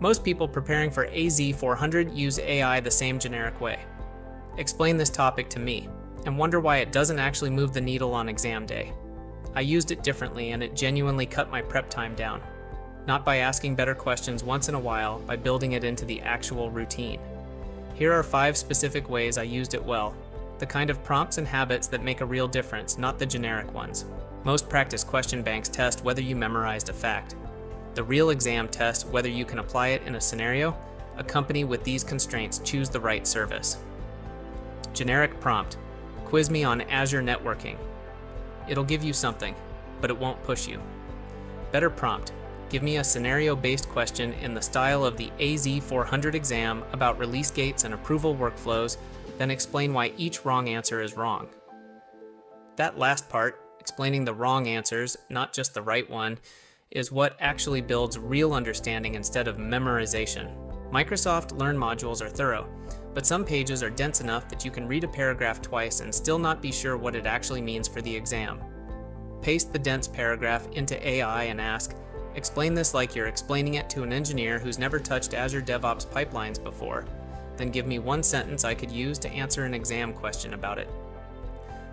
Most people preparing for AZ-400 use AI the same generic way. Explain this topic to me, and wonder why it doesn't actually move the needle on exam day. I used it differently, and it genuinely cut my prep time down. Not by asking better questions once in a while, by building it into the actual routine. Here are 5 specific ways I used it well. The kind of prompts and habits that make a real difference, not the generic ones. Most practice question banks test whether you memorized a fact. The real exam test whether you can apply it in a scenario. A company with these constraints choose the right service. Generic prompt: quiz me on Azure networking. It'll give you something, but it won't push you. Better prompt: give me a scenario-based question in the style of the AZ-400 exam about release gates and approval workflows, then explain why each wrong answer is wrong. That last part, explaining the wrong answers, not just the right one, is what actually builds real understanding instead of memorization. Microsoft Learn modules are thorough, but some pages are dense enough that you can read a paragraph twice and still not be sure what it actually means for the exam. Paste the dense paragraph into AI and ask, explain this like you're explaining it to an engineer who's never touched Azure DevOps pipelines before. Then give me one sentence I could use to answer an exam question about it.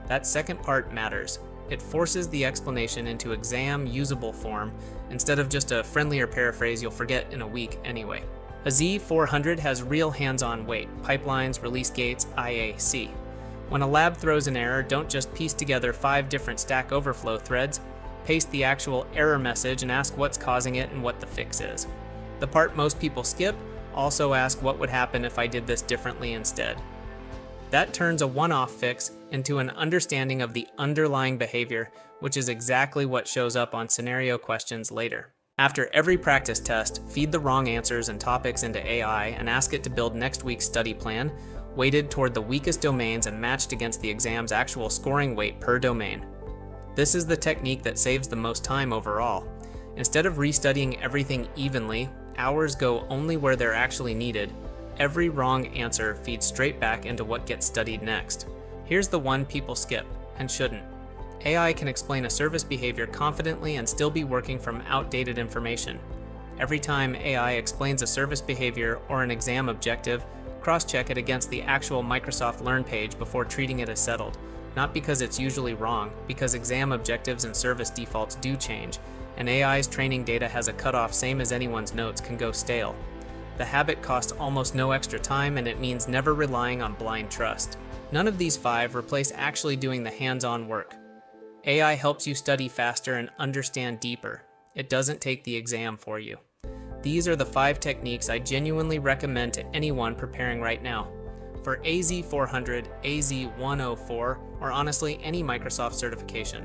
That second part matters. It forces the explanation into exam-usable form instead of just a friendlier paraphrase you'll forget in a week anyway. AZ-400 has real hands-on weight: pipelines, release gates, IAC. When a lab throws an error, don't just piece together 5 different Stack Overflow threads. Paste the actual error message and ask what's causing it and what the fix is. The part most people skip: also ask what would happen if I did this differently instead. That turns a one-off fix into an understanding of the underlying behavior, which is exactly what shows up on scenario questions later. After every practice test, feed the wrong answers and topics into AI and ask it to build next week's study plan, weighted toward the weakest domains and matched against the exam's actual scoring weight per domain. This is the technique that saves the most time overall. Instead of restudying everything evenly, hours go only where they're actually needed. Every wrong answer feeds straight back into what gets studied next. Here's the one people skip, and shouldn't. AI can explain a service behavior confidently and still be working from outdated information. Every time AI explains a service behavior or an exam objective, cross-check it against the actual Microsoft Learn page before treating it as settled. Not because it's usually wrong, because exam objectives and service defaults do change, and AI's training data has a cutoff same as anyone's notes can go stale. The habit costs almost no extra time, and it means never relying on blind trust. None of these 5 replace actually doing the hands-on work. AI helps you study faster and understand deeper. It doesn't take the exam for you. These are the 5 techniques I genuinely recommend to anyone preparing right now. For AZ-400, AZ-104, or honestly any Microsoft certification.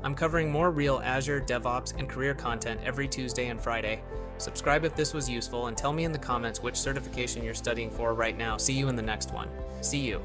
I'm covering more real Azure, DevOps, and career content every Tuesday and Friday. Subscribe if this was useful, and tell me in the comments which certification you're studying for right now. See you in the next one. See you.